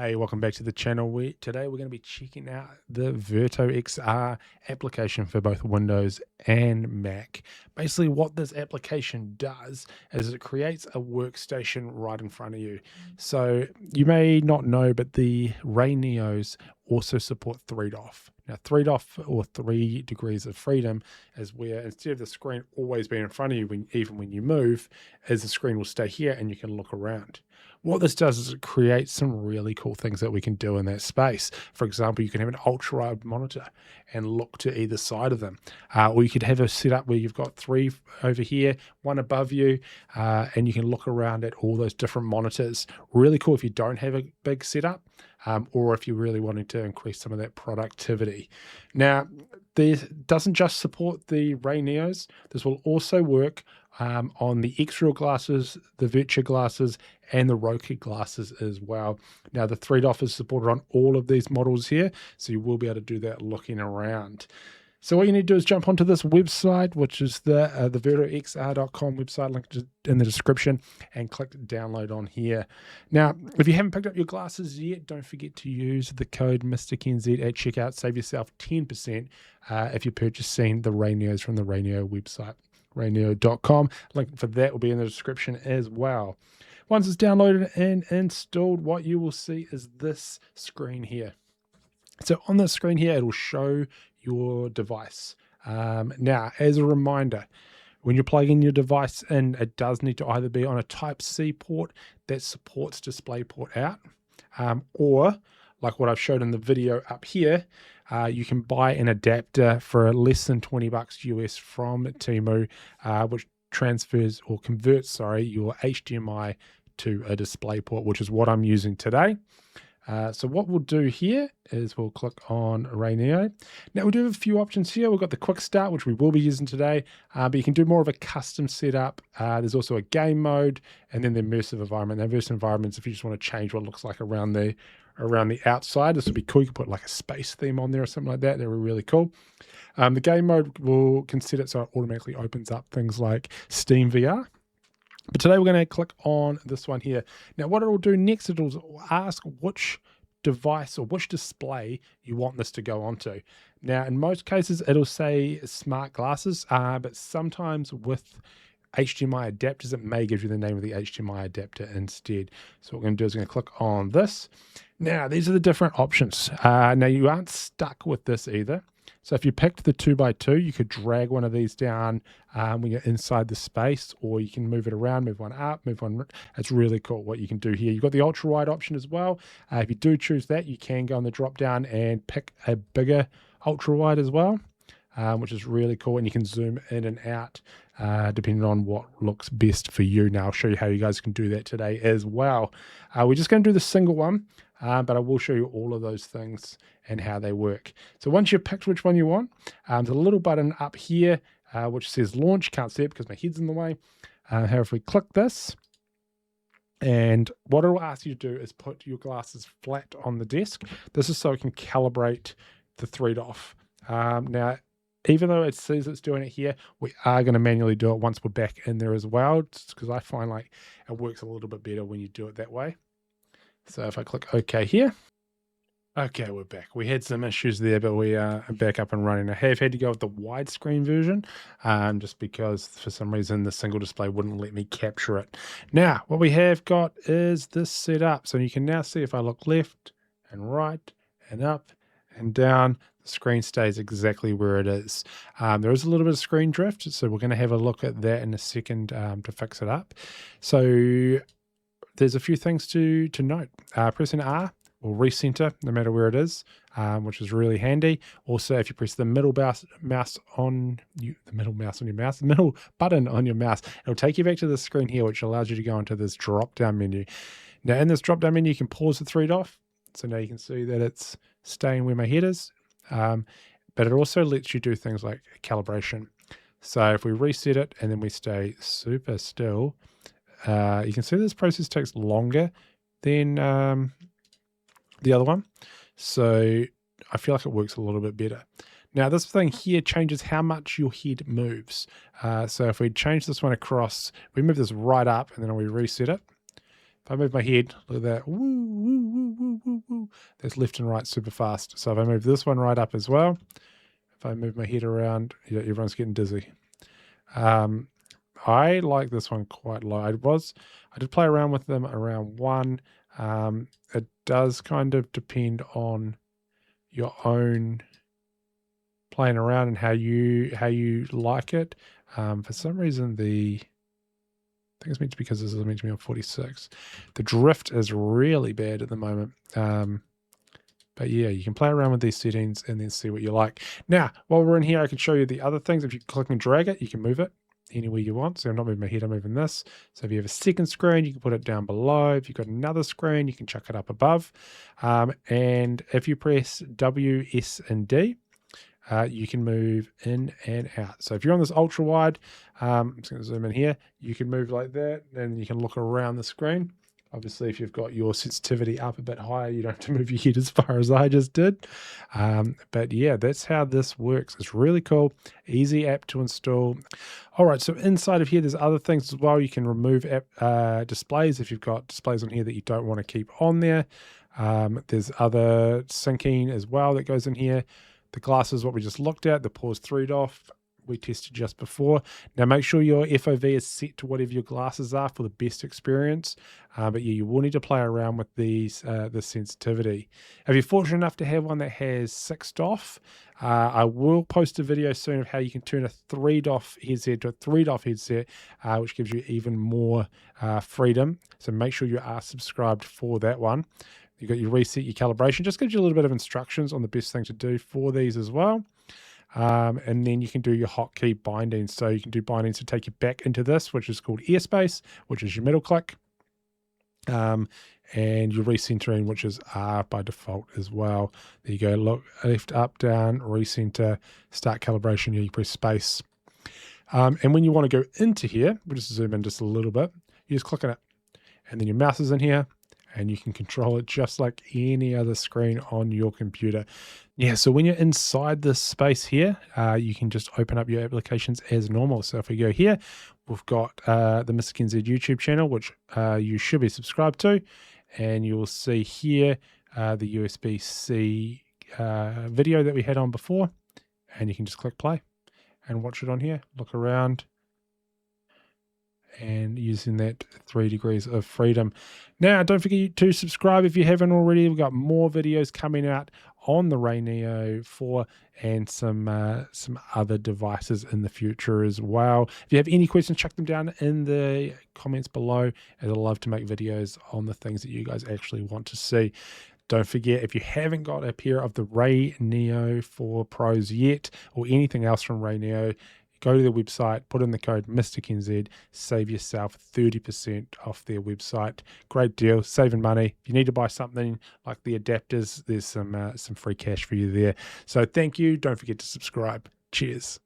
Hey, welcome back to the channel. Today we're going to be checking out the Verto XR application for both Windows and Mac. Basically what this application does is it creates a workstation right in front of you. So you may not know, but the Rayneos also support 3DoF. Now 3DoF, or 3 degrees of freedom, is where instead of the screen always being in front of you even when you move, is the screen will stay here and you can look around. What this does is it creates some really cool things that we can do in that space. For example, you can have an ultra-wide monitor and look to either side of them. Or you could have a setup where you've got 3 over here, 1 above you, and you can look around at all those different monitors. Really cool if you don't have a big setup, or if you're really wanting to increase some of that productivity. Now, this doesn't just support the Rayneos. This will also work on the XR glasses, the VertoXR glasses, and the Roku glasses as well. Now, the 3DoF is supported on all of these models here, so you will be able to do that looking around. So what you need to do is jump onto this website, which is the VertoXR.com website, linked in the description, and click download on here. Now, if you haven't picked up your glasses yet, don't forget to use the code MysticNZ at checkout. Save yourself 10% if you're purchasing the Rayneos from the Rayneo website. Rayneo.com. Link for that will be in the description as well. Once it's downloaded and installed, what you will see is this screen here. So on the screen here, it will show your device. Now, as a reminder, when you're plugging your device in, it does need to either be on a Type-C port that supports DisplayPort out, or like what I've showed in the video up here, you can buy an adapter for less than $20 US from Temu, which transfers or converts, your HDMI to a DisplayPort, which is what I'm using today. So what we'll do here is we'll click on Rayneo. Now we do have a few options here. We've got the quick start, which we will be using today, but you can do more of a custom setup. There's also a game mode, and then the immersive environment. The immersive environments, if you just want to change what it looks like around the outside, this would be cool. You can put like a space theme on there or something like that. That would be really cool. The game mode will consider it so it automatically opens up things like Steam VR. But today we're going to click on this one here. Now what it will do next, it will ask which device or which display you want this to go onto. Now in most cases it'll say smart glasses, but sometimes with HDMI adapters it may give you the name of the HDMI adapter instead. So what we're going to do is we're going to click on this. Now these are the different options. Now you aren't stuck with this either. So if you picked the 2x2, you could drag one of these down when you're inside the space, or you can move it around, move one up, move one. It's really cool what you can do here. You've got the ultra wide option as well. If you do choose that, you can go on the drop down and pick a bigger ultra wide as well, which is really cool. And you can zoom in and out depending on what looks best for you. Now I'll show you how you guys can do that today as well. We're just going to do the single one. But I will show you all of those things and how they work. So once you've picked which one you want, there's a little button up here which says launch. Can't see it because my head's in the way. However, if we click this, and what it will ask you to do is put your glasses flat on the desk. This is so it can calibrate the 3DoF. Now, even though it says it's doing it here, we are going to manually do it once we're back in there as well, because I find like it works a little bit better when you do it that way. So if I click OK here, okay, we're back. We had some issues there, but we are back up and running. I have had to go with the widescreen version, just because for some reason the single display wouldn't let me capture it. Now, what we have got is this set up. So you can now see if I look left and right and up and down, the screen stays exactly where it is. There is a little bit of screen drift, so we're going to have a look at that in a second to fix it up. So there's a few things to note. Pressing R will recenter no matter where it is, which is really handy. Also, if you press the middle middle button on your mouse, it'll take you back to the screen here, which allows you to go into this drop-down menu. Now, in this drop-down menu, you can pause the 3DoF. So now you can see that it's staying where my head is, but it also lets you do things like calibration. So if we reset it and then we stay super still, you can see this process takes longer than the other one. So I feel like it works a little bit better. Now this thing here changes how much your head moves. So if we change this one across, we move this right up and then we reset it. If I move my head, look at that. Woo, woo, woo, woo, woo. that's left and right super fast. So if I move this one right up as well, if I move my head around, yeah, everyone's getting dizzy. I like this one quite low. I did play around with them around 1. It does kind of depend on your own playing around and how you like it. For some reason, I think it's meant to be because this is meant to be on 46. The drift is really bad at the moment. But yeah, you can play around with these settings and then see what you like. Now, while we're in here, I can show you the other things. If you click and drag it, you can move it anywhere you want. So I'm not moving my head, I'm moving this. So if you have a second screen, you can put it down below. If you've got another screen, you can chuck it up above. And if you press W, S, and D, you can move in and out. So if you're on this ultra wide, I'm just going to zoom in here, you can move like that, and you can look around the screen. Obviously, if you've got your sensitivity up a bit higher, you don't have to move your head as far as I just did. But yeah, that's how this works. It's really cool, easy app to install. All right, so inside of here, there's other things as well. You can remove app displays if you've got displays on here that you don't want to keep on there. There's other syncing as well that goes in here. The glasses, what we just looked at, the pause 3'd off, we tested just before. Now make sure your FOV is set to whatever your glasses are for the best experience. But yeah, you will need to play around with these the sensitivity. If you're fortunate enough to have one that has 6'd off, I will post a video soon of how you can turn a 3'd off headset to a 3'd off headset, which gives you even more freedom. So make sure you are subscribed for that one. You got your reset, your calibration, just gives you a little bit of instructions on the best thing to do for these as well. And then you can do your hotkey bindings. So you can do bindings to take you back into this, which is called airspace, which is your middle click. And your recentering, which is R by default as well. There you go, look, left, up, down, recenter, start calibration, you press space. And when you want to go into here, we'll just zoom in just a little bit, you just click on it. And then your mouse is in here, and you can control it just like any other screen on your computer. Yeah, so when you're inside this space here, you can just open up your applications as normal. So if we go here, we've got the MysticNZ YouTube channel, which you should be subscribed to. And you will see here the USB-C video that we had on before. And you can just click play and watch it on here, look around, and using that 3 degrees of freedom. Now, don't forget to subscribe if you haven't already. We've got more videos coming out on the Rayneo 4 and some other devices in the future as well. If you have any questions, chuck them down in the comments below, as I love to make videos on the things that you guys actually want to see. Don't forget, if you haven't got a pair of the Rayneo 4 Pros yet, or anything else from Rayneo, go to their website, put in the code MysticNZ, save yourself 30% off their website. Great deal, saving money. If you need to buy something like the adapters, there's some free cash for you there. So thank you. Don't forget to subscribe. Cheers.